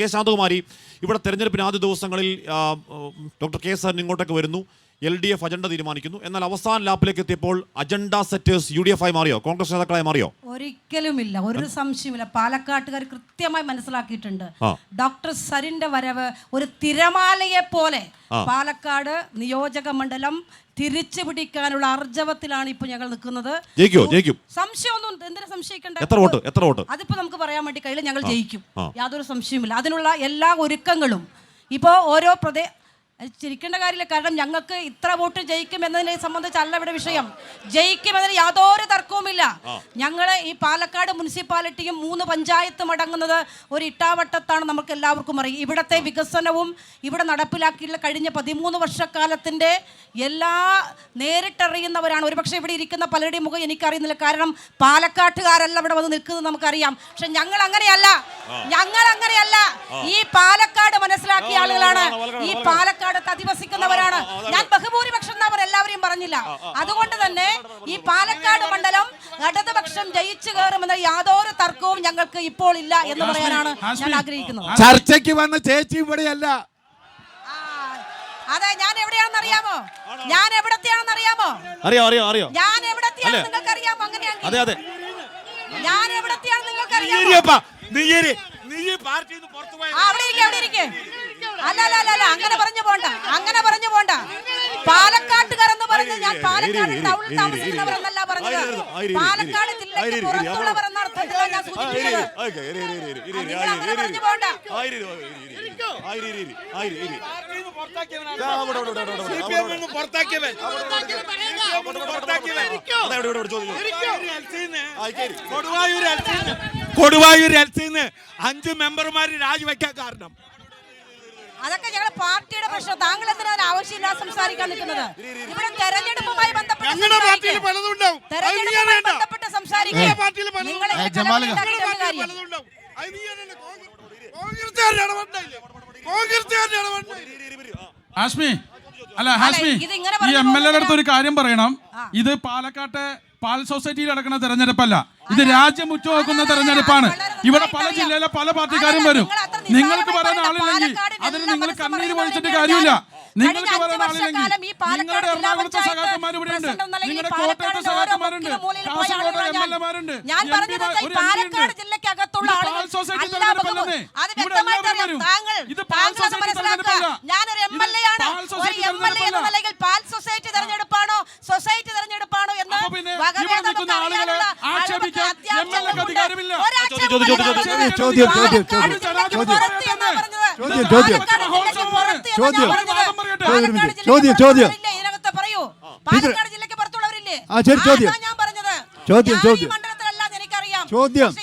K Shanthakumari, ഇവിടെ തെരഞ്ഞെടുപ്പിന് ആദ്യ ദിവസങ്ങളിൽ ഡോക്ടർ കെ സരൻ ഇങ്ങോട്ടൊക്കെ വരുന്നു, LDF അജണ്ട തീരുമാനിക്കുന്നു. എന്നാൽ അവസാന ലാപ്പിലേക്ക് എത്തിയപ്പോൾ അജണ്ട സെറ്റേഴ്സ് UDF ആയി മാറിയോ? കോൺഗ്രസ് നേതാക്കളായി മാറിയോ? ഒരിക്കലുമില്ല, ഒരു സംശയമില്ല. പാലക്കാട്ടുകാർ കൃത്യമായി മനസ്സിലാക്കിയിട്ടുണ്ട്. ഡോക്ടർ സരിന്റെ വരവ് ഒരു തിരമാലയെ പോലെ പാലക്കാട് നിയോജക മണ്ഡലം തിരിച്ചു പിടിക്കാനുള്ള അർജവത്തിലാണ് ഇപ്പൊ ഞങ്ങൾ നിൽക്കുന്നത്. ജയിക്കും. സംശയമൊന്നും എന്തിനാ സംശയിക്കണ്ട? എത്ര വോട്ട് അതിപ്പോ നമുക്ക് പറയാൻ വേണ്ടി കഴിയില്ല. ഞങ്ങൾ ജയിക്കും, യാതൊരു സംശയവുമില്ല. അതിനുള്ള എല്ലാ ഒരുക്കങ്ങളും ഇപ്പോ ഓരോ ചിരിക്കേണ്ട കാര്യമില്ല. കാരണം ഞങ്ങൾക്ക് ഇത്ര വോട്ട് ജയിക്കും എന്നതിനെ സംബന്ധിച്ചല്ല ഇവിടെ വിഷയം. ജയിക്കുമെന്നതിന് യാതൊരു തർക്കവുമില്ല. ഞങ്ങൾ ഈ പാലക്കാട് മുനിസിപ്പാലിറ്റിയും 3 പഞ്ചായത്തും അടങ്ങുന്നത് ഒരു ഇട്ടാവട്ടത്താണ്. നമുക്ക് എല്ലാവർക്കും അറിയാം. ഇവിടുത്തെ വികസനവും ഇവിടെ നടപ്പിലാക്കിയിട്ടുള്ള കഴിഞ്ഞ 13 വർഷക്കാലത്തിൻ്റെ എല്ലാ നേരിട്ടറിയുന്നവരാണ്. ഒരുപക്ഷെ ഇവിടെ ഇരിക്കുന്ന പലരുടെയും മുഖം എനിക്കറിയുന്നില്ല. കാരണം പാലക്കാട്ടുകാരല്ല ഇവിടെ വന്ന് നിൽക്കുന്നത് നമുക്കറിയാം. പക്ഷെ ഞങ്ങൾ അങ്ങനെയല്ല. ഈ പാലക്കാട് മനസ്സിലാക്കിയ ആളുകളാണ്. ഈ പാലക്കാട് അധിവസിക്കുന്നവരാണ്. ഞാൻ ബഹുഭൂരിപക്ഷം എന്നവർ എല്ലാവരെയും പറഞ്ഞില്ല. അതുകൊണ്ട് തന്നെ ഈ പാലക്കാട് മണ്ഡലം ഇടതുപക്ഷം ജയിച്ചു കയറുമെന്ന യാതൊരു തർക്കവും ഞങ്ങൾക്ക് ഇപ്പോൾ ഇല്ല എന്ന് പറയാനാണ് ഞാൻ ആഗ്രഹിക്കുന്നത്. ചർച്ചയ്ക്ക് വന്ന ചേച്ചി ഇവിടെയല്ല. അതെ, ഞാൻ എവിടെയാണെന്ന് അറിയാമോ? ഞാൻ എവിടത്തെയാണെന്ന് അറിയാമോ? അറിയാം. ഞാൻ എവിടത്തെയാണെന്ന് നിങ്ങൾക്ക് അറിയാമോ? അങ്ങനെയാണ്. അതെ. ഞാൻ എവിടത്തെയാണെന്ന് നിങ്ങൾക്ക് അറിയാമോ? അല്ല, അങ്ങനെ പറഞ്ഞു പോണ്ട. പാലക്കാട്ടുകാർ എന്ന് പറഞ്ഞത് ഞാൻ പാലക്കാട് ടൗണിൽ താമസിക്കുന്നവരെന്നല്ല പറഞ്ഞത്. പാലക്കാട് ജില്ലയ്ക്ക് പുറത്തുള്ളവർ എന്ന അർത്ഥത്തിലാണ് ഞാൻ സൂചിപ്പിച്ചത്. പറഞ്ഞു പോണ്ട. കൊടുവായൂർ എൽസിന്ന് 5 മെമ്പർമാര് രാജിവെക്കാൻ കാരണം അതൊക്കെ ഞങ്ങളുടെ പാർട്ടിയുടെ പ്രശ്നം. താങ്കൾ എന്തിനാണ് ആവശ്യമില്ലാതെ സംസാരിക്കാൻ നിൽക്കുന്നത്? ഇവിടെ തെരഞ്ഞെടുപ്പുമായി ബന്ധപ്പെട്ട് ഹാഷ്മി, ഈ MLA അടുത്ത് ഒരു കാര്യം പറയണം. ഇത് പാലക്കാട്ടെ പാൽ സൊസൈറ്റിയിൽ നടക്കുന്ന തെരഞ്ഞെടുപ്പല്ല, ഇത് രാജ്യം ഉറ്റുനോക്കുന്ന തെരഞ്ഞെടുപ്പാണ്. ഇവിടെ പല ജില്ലയിലെ പല പാർട്ടിക്കാരും വരും. നിങ്ങൾക്ക് പറയുന്ന ആളില്ലെങ്കിൽ അതിന് നിങ്ങൾ കണ്ണീര് പൊഴിച്ചിട്ട് കാര്യമില്ല. നിങ്ങൾക്ക് പറയുന്ന ആളില്ലെങ്കിൽ നിങ്ങളുടെ എറണാകുളത്തെ സഖാക്കന്മാർ ഇവിടെയുണ്ട്, നിങ്ങളുടെ കോട്ടയത്തെ സഖാക്കന്മാരുണ്ട്, കാസർഗോഡ് MLA-മാരുണ്ട്. പാൽ സൊസൈറ്റി തെരഞ്ഞെടുപ്പല്ലേ? ഇവിടെ എല്ലാവരും വരും. ഇത് പാൽ സൊസൈറ്റി തെരഞ്ഞെടുപ്പല്ല. സൊസൈറ്റി തെരഞ്ഞെടുപ്പാണോ എന്ന് ഇവിടെ നിൽക്കുന്ന ആളുകളെ ആക്ഷേപിക്കാൻ MLA-ക്ക് അധികാരമില്ല. ചോദ്യം പാലക്കാട് ജില്ലയ്ക്ക് പുറത്തുള്ളവരില്ലേ? ഞാൻ പറഞ്ഞത് മണ്ഡലത്തിലല്ലാതെ എനിക്കറിയാം.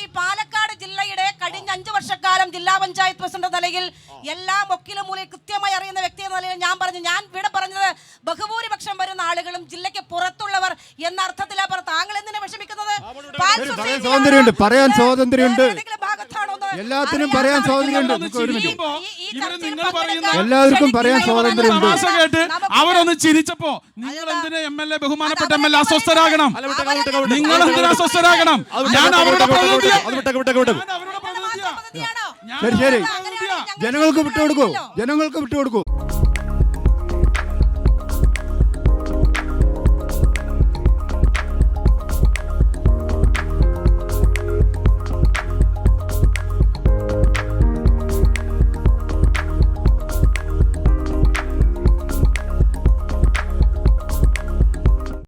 ഈ പാലക്കാട് ജില്ലയുടെ കഴിഞ്ഞ 5 വർഷക്കാലം ജില്ലാ പഞ്ചായത്ത് പ്രസിഡന്റ് നിലയിൽ എല്ലാ മുക്കിലും മൂലയിൽ കൃത്യമായി അറിയുന്ന വ്യക്തി എന്ന നിലയിൽ ഞാൻ ഇവിടെ പറഞ്ഞത് ബഹുഭൂരിപക്ഷം വരുന്ന ആളുകളും ജില്ലയ്ക്ക് പുറത്തുള്ളവർ എന്ന അർത്ഥത്തിലാണ് പറഞ്ഞത്. താങ്കൾ എന്തിനാ വിഷമിക്കുന്നത്? പറയാൻ സ്വാതന്ത്ര്യമുണ്ട്. എല്ലാത്തിനും പറയാൻ സ്വാതന്ത്ര്യമുണ്ട്. എല്ലാവർക്കും പറയാൻ സ്വാതന്ത്ര്യമുണ്ട്. അവരൊന്ന് ചിരിച്ചപ്പോ നിങ്ങൾ എന്തിനാ MLA ബഹുമാനപ്പെട്ട MLA അസ്വസ്ഥരാകണം? നിങ്ങൾ എന്തിനാ അസ്വസ്ഥരാകണം? ഞാൻ അവരുടെ ശരി, ജനങ്ങൾക്ക് വിട്ടുകൊടുക്കൂ.